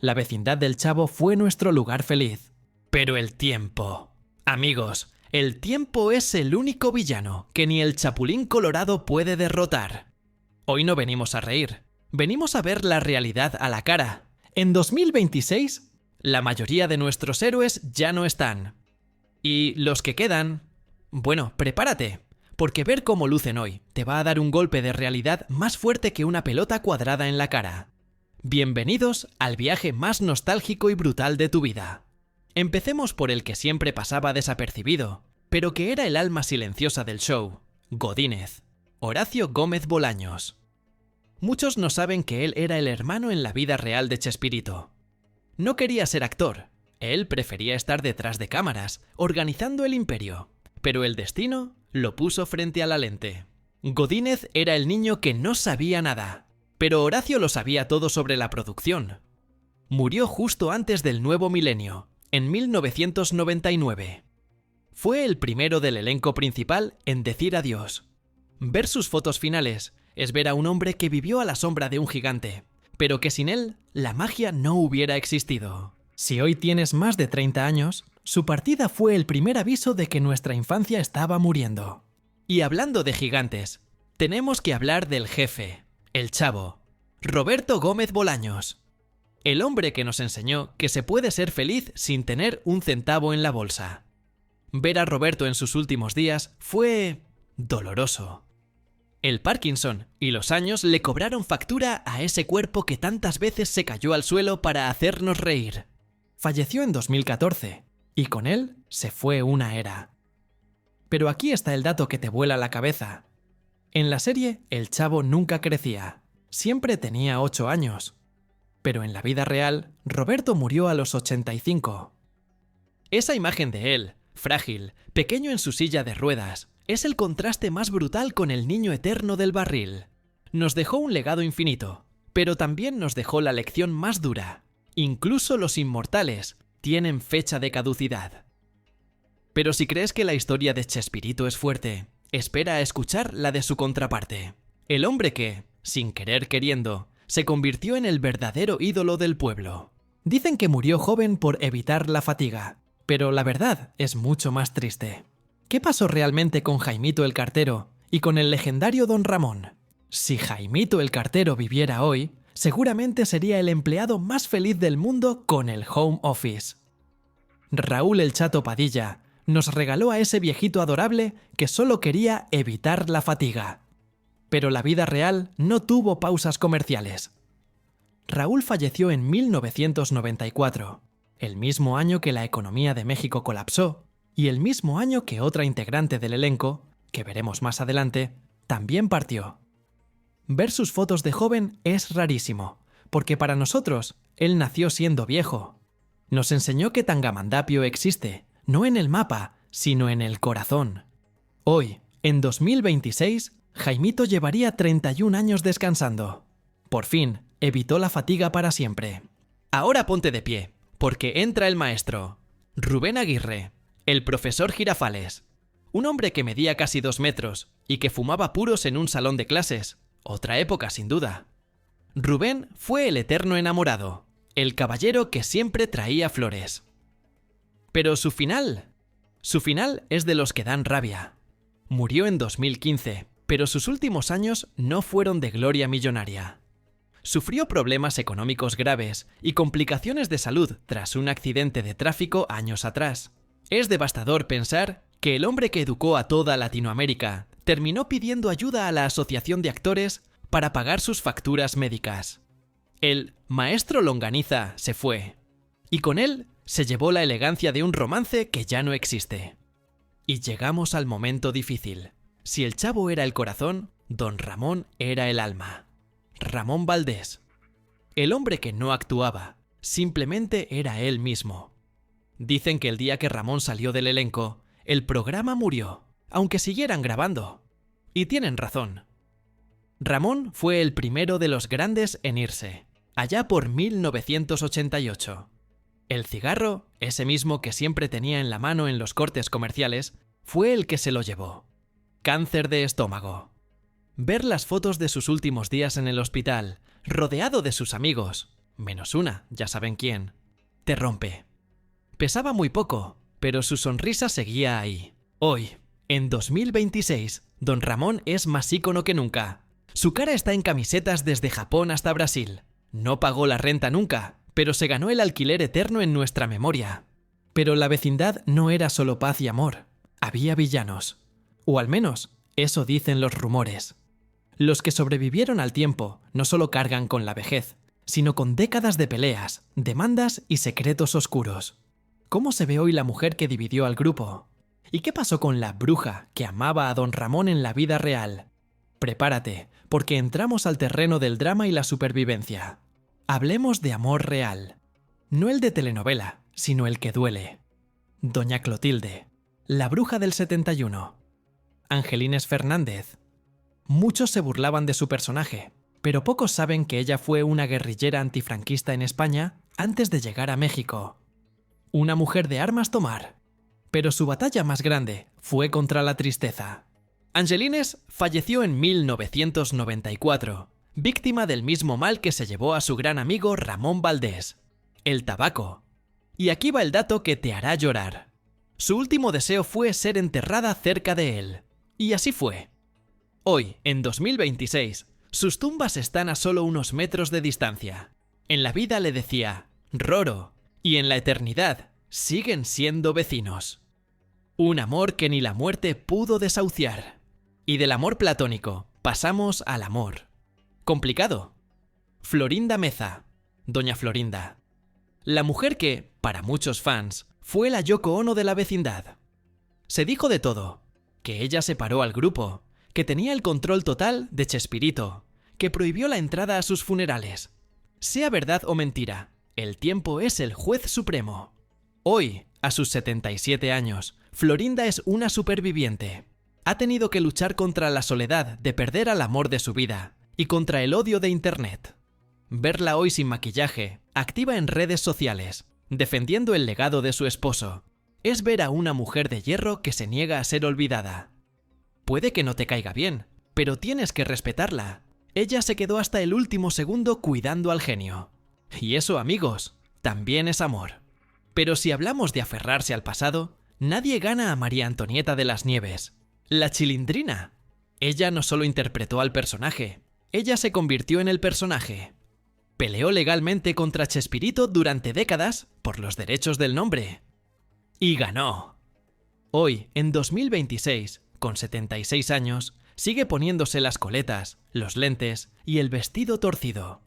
La vecindad del Chavo fue nuestro lugar feliz. Pero el tiempo. Amigos, el tiempo es el único villano que ni el Chapulín Colorado puede derrotar. Hoy no venimos a reír, venimos a ver la realidad a la cara. En 2026, la mayoría de nuestros héroes ya no están. Y los que quedan... Bueno, prepárate, porque ver cómo lucen hoy te va a dar un golpe de realidad más fuerte que una pelota cuadrada en la cara. Bienvenidos al viaje más nostálgico y brutal de tu vida. Empecemos por el que siempre pasaba desapercibido, pero que era el alma silenciosa del show, Godínez, Horacio Gómez Bolaños. Muchos no saben que él era el hermano en la vida real de Chespirito. No quería ser actor, él prefería estar detrás de cámaras, organizando el imperio, pero el destino lo puso frente a la lente. Godínez era el niño que no sabía nada, pero Horacio lo sabía todo sobre la producción. Murió justo antes del nuevo milenio, en 1999. Fue el primero del elenco principal en decir adiós. Ver sus fotos finales es ver a un hombre que vivió a la sombra de un gigante, pero que sin él la magia no hubiera existido. Si hoy tienes más de 30 años, su partida fue el primer aviso de que nuestra infancia estaba muriendo. Y hablando de gigantes, tenemos que hablar del jefe, el Chavo, Roberto Gómez Bolaños. El hombre que nos enseñó que se puede ser feliz sin tener un centavo en la bolsa. Ver a Roberto en sus últimos días fue... doloroso. El Parkinson y los años le cobraron factura a ese cuerpo que tantas veces se cayó al suelo para hacernos reír. Falleció en 2014, y con él se fue una era. Pero aquí está el dato que te vuela la cabeza. En la serie, el Chavo nunca crecía, siempre tenía 8 años. Pero en la vida real, Roberto murió a los 85. Esa imagen de él, frágil, pequeño en su silla de ruedas, es el contraste más brutal con el niño eterno del barril. Nos dejó un legado infinito, pero también nos dejó la lección más dura. Incluso los inmortales tienen fecha de caducidad. Pero si crees que la historia de Chespirito es fuerte, espera a escuchar la de su contraparte. El hombre que, sin querer queriendo, se convirtió en el verdadero ídolo del pueblo. Dicen que murió joven por evitar la fatiga, pero la verdad es mucho más triste. ¿Qué pasó realmente con Jaimito el cartero y con el legendario Don Ramón? Si Jaimito el cartero viviera hoy, seguramente sería el empleado más feliz del mundo con el home office. Raúl el Chato Padilla nos regaló a ese viejito adorable que solo quería evitar la fatiga. Pero la vida real no tuvo pausas comerciales. Raúl falleció en 1994, el mismo año que la economía de México colapsó y el mismo año que otra integrante del elenco, que veremos más adelante, también partió. Ver sus fotos de joven es rarísimo, porque para nosotros él nació siendo viejo. Nos enseñó que Tangamandapio existe, no en el mapa, sino en el corazón. Hoy, en 2026, Jaimito llevaría 31 años descansando. Por fin, evitó la fatiga para siempre. Ahora ponte de pie, porque entra el maestro, Rubén Aguirre, el profesor Girafales. Un hombre que medía casi 2 metros y que fumaba puros en un salón de clases. Otra época, sin duda. Rubén fue el eterno enamorado, el caballero que siempre traía flores. Pero su final es de los que dan rabia. Murió en 2015, pero sus últimos años no fueron de gloria millonaria. Sufrió problemas económicos graves y complicaciones de salud tras un accidente de tráfico años atrás. Es devastador pensar que el hombre que educó a toda Latinoamérica terminó pidiendo ayuda a la Asociación de Actores para pagar sus facturas médicas. El maestro Longaniza se fue, y con él se llevó la elegancia de un romance que ya no existe. Y llegamos al momento difícil. Si el Chavo era el corazón, Don Ramón era el alma. Ramón Valdés. El hombre que no actuaba, simplemente era él mismo. Dicen que el día que Ramón salió del elenco, el programa murió, aunque siguieran grabando. Y tienen razón. Ramón fue el primero de los grandes en irse, allá por 1988. El cigarro, ese mismo que siempre tenía en la mano en los cortes comerciales, fue el que se lo llevó. Cáncer de estómago. Ver las fotos de sus últimos días en el hospital, rodeado de sus amigos, menos una, ya saben quién, te rompe. Pesaba muy poco, pero su sonrisa seguía ahí. Hoy, en 2026, Don Ramón es más ícono que nunca. Su cara está en camisetas desde Japón hasta Brasil. No pagó la renta nunca, pero se ganó el alquiler eterno en nuestra memoria. Pero la vecindad no era solo paz y amor. Había villanos. O al menos, eso dicen los rumores. Los que sobrevivieron al tiempo no solo cargan con la vejez, sino con décadas de peleas, demandas y secretos oscuros. ¿Cómo se ve hoy la mujer que dividió al grupo? ¿Y qué pasó con la bruja que amaba a Don Ramón en la vida real? Prepárate, porque entramos al terreno del drama y la supervivencia. Hablemos de amor real. No el de telenovela, sino el que duele. Doña Clotilde, la bruja del 71. Angelines Fernández. Muchos se burlaban de su personaje, pero pocos saben que ella fue una guerrillera antifranquista en España antes de llegar a México. Una mujer de armas tomar. Pero su batalla más grande fue contra la tristeza. Angelines falleció en 1994, víctima del mismo mal que se llevó a su gran amigo Ramón Valdés, el tabaco. Y aquí va el dato que te hará llorar. Su último deseo fue ser enterrada cerca de él. Y así fue. Hoy, en 2026, sus tumbas están a solo unos metros de distancia. En la vida le decía Roro, y en la eternidad siguen siendo vecinos. Un amor que ni la muerte pudo desahuciar. Y del amor platónico pasamos al amor complicado. Florinda Meza, Doña Florinda. La mujer que, para muchos fans, fue la Yoko Ono de la vecindad. Se dijo de todo, que ella separó al grupo, que tenía el control total de Chespirito, que prohibió la entrada a sus funerales. Sea verdad o mentira, el tiempo es el juez supremo. Hoy, a sus 77 años, Florinda es una superviviente. Ha tenido que luchar contra la soledad de perder al amor de su vida y contra el odio de Internet. Verla hoy sin maquillaje, activa en redes sociales, defendiendo el legado de su esposo, es ver a una mujer de hierro que se niega a ser olvidada. Puede que no te caiga bien, pero tienes que respetarla. Ella se quedó hasta el último segundo cuidando al genio. Y eso, amigos, también es amor. Pero si hablamos de aferrarse al pasado, nadie gana a María Antonieta de las Nieves, la Chilindrina. Ella no solo interpretó al personaje, ella se convirtió en el personaje. Peleó legalmente contra Chespirito durante décadas por los derechos del nombre. Y ganó. Hoy, en 2026, con 76 años, sigue poniéndose las coletas, los lentes y el vestido torcido.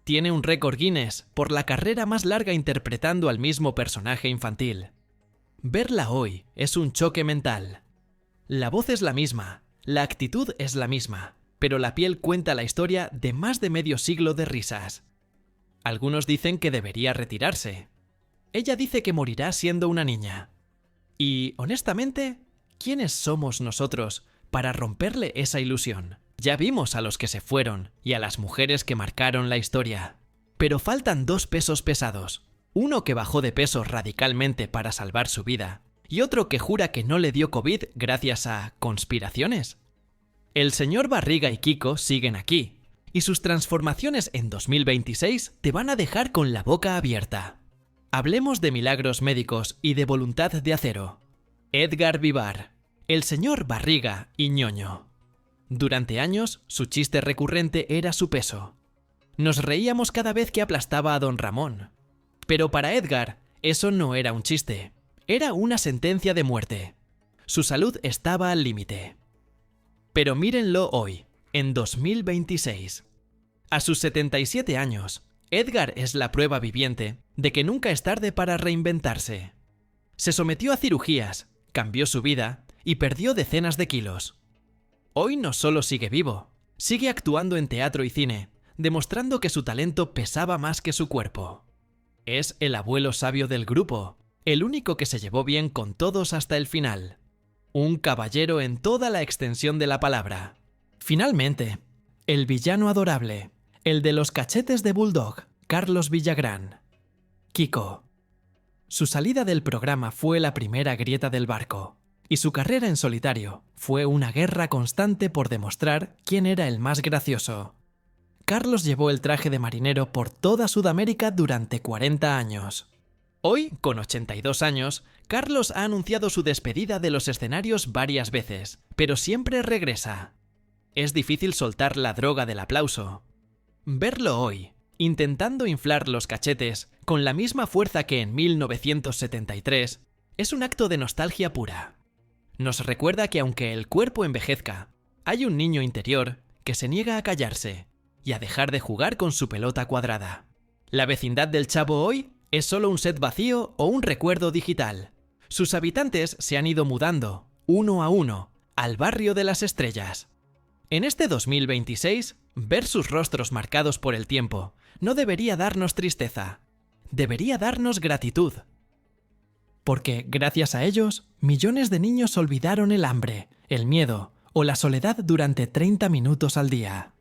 Tiene un récord Guinness por la carrera más larga interpretando al mismo personaje infantil. Verla hoy es un choque mental. La voz es la misma, la actitud es la misma, pero la piel cuenta la historia de más de medio siglo de risas. Algunos dicen que debería retirarse. Ella dice que morirá siendo una niña. Y, honestamente, ¿quiénes somos nosotros para romperle esa ilusión? Ya vimos a los que se fueron y a las mujeres que marcaron la historia. Pero faltan dos pesos pesados. Uno que bajó de peso radicalmente para salvar su vida y otro que jura que no le dio COVID gracias a conspiraciones. El señor Barriga y Kiko siguen aquí, y sus transformaciones en 2026 te van a dejar con la boca abierta. Hablemos de milagros médicos y de voluntad de acero. Edgar Vivar, el señor Barriga y ñoño. Durante años, su chiste recurrente era su peso. Nos reíamos cada vez que aplastaba a Don Ramón. Pero para Edgar, eso no era un chiste. Era una sentencia de muerte. Su salud estaba al límite. Pero mírenlo hoy, en 2026. A sus 77 años, Edgar es la prueba viviente de que nunca es tarde para reinventarse. Se sometió a cirugías, cambió su vida y perdió decenas de kilos. Hoy no solo sigue vivo, sigue actuando en teatro y cine, demostrando que su talento pesaba más que su cuerpo. Es el abuelo sabio del grupo, el único que se llevó bien con todos hasta el final. Un caballero en toda la extensión de la palabra. Finalmente, el villano adorable, el de los cachetes de bulldog, Carlos Villagrán. Kiko. Su salida del programa fue la primera grieta del barco, y su carrera en solitario fue una guerra constante por demostrar quién era el más gracioso. Carlos llevó el traje de marinero por toda Sudamérica durante 40 años. Hoy, con 82 años, Carlos ha anunciado su despedida de los escenarios varias veces, pero siempre regresa. Es difícil soltar la droga del aplauso. Verlo hoy, intentando inflar los cachetes con la misma fuerza que en 1973, es un acto de nostalgia pura. Nos recuerda que aunque el cuerpo envejezca, hay un niño interior que se niega a callarse y a dejar de jugar con su pelota cuadrada. La vecindad del Chavo hoy es solo un set vacío o un recuerdo digital. Sus habitantes se han ido mudando, uno a uno, al barrio de las estrellas. En este 2026, ver sus rostros marcados por el tiempo no debería darnos tristeza, debería darnos gratitud. Porque, gracias a ellos, millones de niños olvidaron el hambre, el miedo o la soledad durante 30 minutos al día.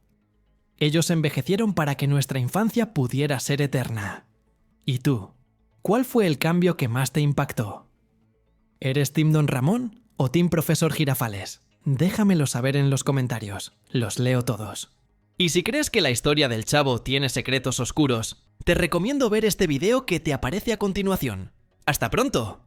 Ellos envejecieron para que nuestra infancia pudiera ser eterna. ¿Y tú? ¿Cuál fue el cambio que más te impactó? ¿Eres Team Don Ramón o Team Profesor Girafales? Déjamelo saber en los comentarios, los leo todos. Y si crees que la historia del Chavo tiene secretos oscuros, te recomiendo ver este video que te aparece a continuación. ¡Hasta pronto!